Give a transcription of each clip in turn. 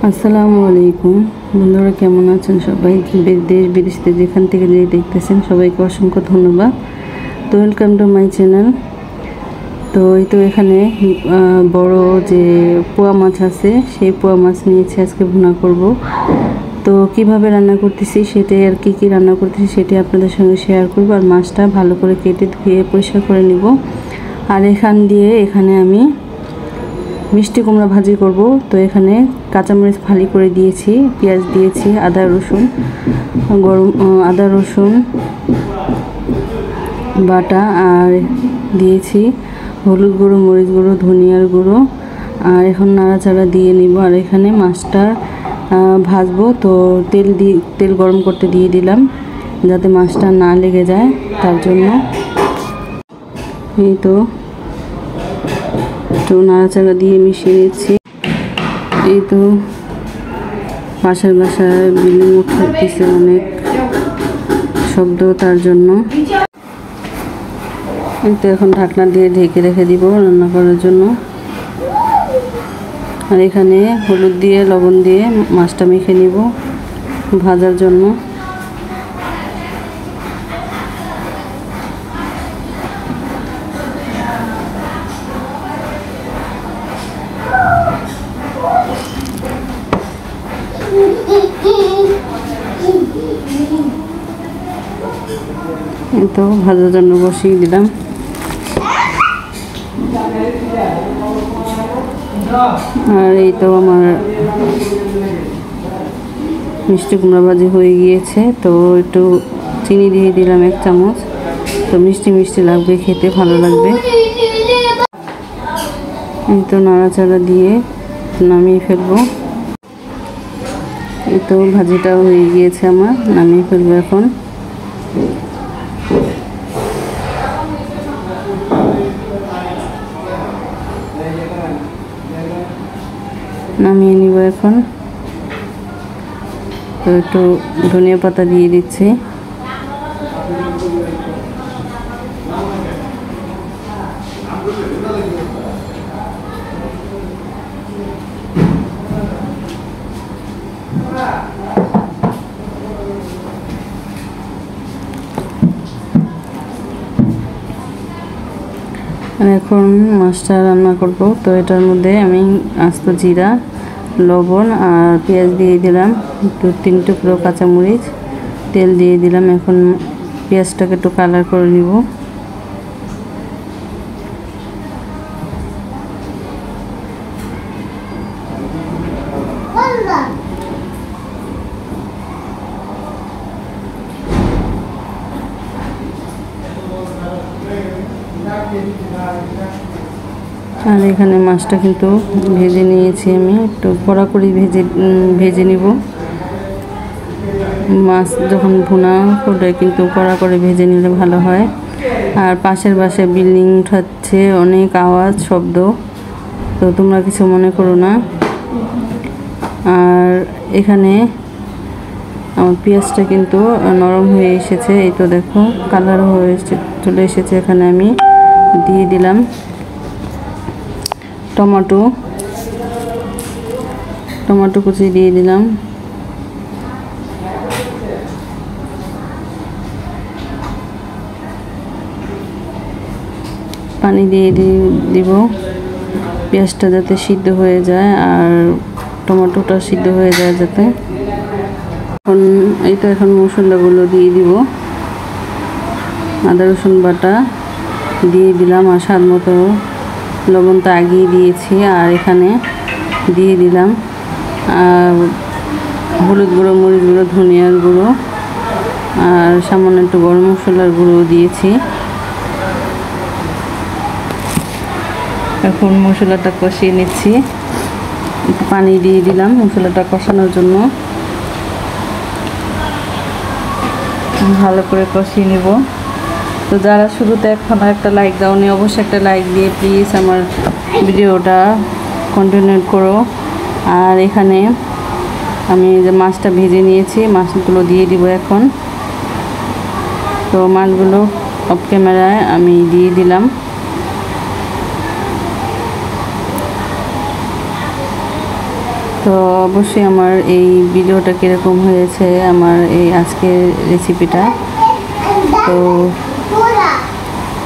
আসসালামু আলাইকুম বন্ধুরা, কেমন আছেন সবাই? দেশ বিদেশে যেখান থেকে যে দেখতেছেন সবাইকে অসংখ্য ধন্যবাদ। তো ওয়েলকাম টু মাই চ্যানেল। তো এই তো এখানে বড় যে পোয়া মাছ আছে সেই পোয়া মাছ নিয়েছি, আজকে ভুনা করব। তো কিভাবে রান্না করতেছি সেটাই, আর কি কি রান্না করতেছি সেটাই আপনাদের সঙ্গে শেয়ার করব। আর মাছটা ভালো করে কেটে ধুয়ে পরিষ্কার করে নিব। আর এখানে আমি মিষ্টি কুমড়া ভাজি করব। তো এখানে কাঁচামরিচ ফালি করে দিয়েছি, পেঁয়াজ দিয়েছি, আদা রসুন বাটা, আর দিয়েছি হলুদ গুঁড়ো, মরিচ গুঁড়ো, ধনিয়ার গুঁড়ো। আর এখন নাড়াচাড়া দিয়ে নিব। আর এখানে মাছটা ভাজবো, তো তেল গরম করতে দিয়ে দিলাম যাতে মাছটা না লেগে যায়, তার জন্য। এই তো নাড়াচাড়া দিয়ে মিশিয়ে নিচ্ছি। এই তো পাশের বাসায় বিল্ডিং উঠতেছে, অনেক শব্দ, তার জন্য। এই তো এখন ঢাকনা দিয়ে ঢেকে রেখে দিব রান্না করার জন্য। আর এখানে হলুদ দিয়ে লবণ দিয়ে মাছটা মেখে নিব ভাজার জন্য। এই তো ভাজার জন্য বসিয়ে দিলাম। আর এই তো আমার মিষ্টি কুমড়া ভাজি হয়ে গিয়েছে। তো একটু চিনি দিয়ে দিলাম 1 চামচ। তো মিষ্টি মিষ্টি লাগবে, খেতে ভালো লাগবে। এই তো নাড়াচাড়া দিয়ে নামিয়ে ফেলবো। এই তো ভাজিটা হয়ে গিয়েছে আমার, নামিয়ে ফেলবো এখন। নামিয়ে নিব এখন। তো একটু ধনিয়া পাতা দিয়ে দিচ্ছি। এখন মাছটা রান্না করব। তো এটার মধ্যে আমি আস্ত জিরা, লবণ আর পেঁয়াজ দিয়ে দিলাম, 2-3 টুকরো কাঁচামরিচ, তেল দিয়ে দিলাম। এখন পেঁয়াজটাকে একটু কালার করে নিব। আর এখানে মাছটা কিন্তু ভেজে নিয়েছি আমি, একটু কড়া করে ভেজে নিব। মাছ যখন ভুনা করে কিন্তু কড়া করে ভেজে নিলে ভালো হয়। আর পাশের বাসায় বিল্ডিং উঠাচ্ছে, অনেক আওয়াজ, শব্দ, তো তোমরা কিছু মনে করো না। আর এখানে আমার পেঁয়াজটা কিন্তু নরম হয়ে এসেছে। এই তো দেখো কালার হয়ে চলে এসেছে। এখানে আমি দিয়ে দিলাম টমেটো কুচি দিয়ে দিলাম। পানি দিয়ে দিব পেঁয়াজটা যাতে সিদ্ধ হয়ে যায় আর টমেটোটা সিদ্ধ হয়ে যায় যাতে। এখন মশলাগুলো দিয়ে দিব। আদা রসুন বাটা দিয়ে দিলাম, আর স্বাদ মতো লবণ তো আগিয়ে দিয়েছি। আর এখানে দিয়ে দিলাম হলুদ গুঁড়ো, মরিচ গুঁড়ো, ধনিয়ার গুঁড়ো, আর সামান্য একটু গরম মশলার গুঁড়ো দিয়েছি। এখন মশলাটা কষিয়ে নিচ্ছি। একটু পানি দিয়ে দিলাম মশলাটা কষানোর জন্য। ভালো করে কষিয়ে নেব। তো যারা শুরুতে এখন একটা লাইক দাওনি, অবশ্যই একটা লাইক দিয়ে প্লিজ আমার ভিডিওটা কন্টিনিউ করো। আর এখানে আমি যে মাছটা ভেজে নিয়েছি, মাছগুলো দিয়ে দিব এখন। তো মাছগুলো অফ ক্যামেরায় আমি দিয়ে দিলাম। তো অবশ্যই আমার এই ভিডিওটা কীরকম হয়েছে, আমার এই আজকের রেসিপিটা। তো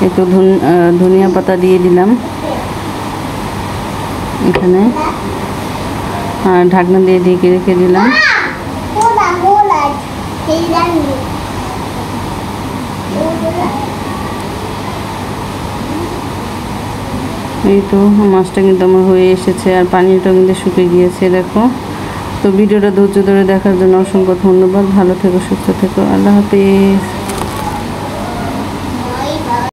একটু ধনিয়া পাতা দিয়ে দিলাম এখানে, আর ঢাকনা দিয়ে ঢেকে রেখে দিলাম। এই তো মাছটা কিন্তু আমার হয়ে এসেছে, আর পানিটা কিন্তু শুকিয়ে গিয়েছে দেখো। তো ভিডিওটা ধৈর্য ধরে দেখার জন্য অসংখ্য ধন্যবাদ। ভালো থেকো, সুস্থ থেকো, আল্লাহ হাফিজ।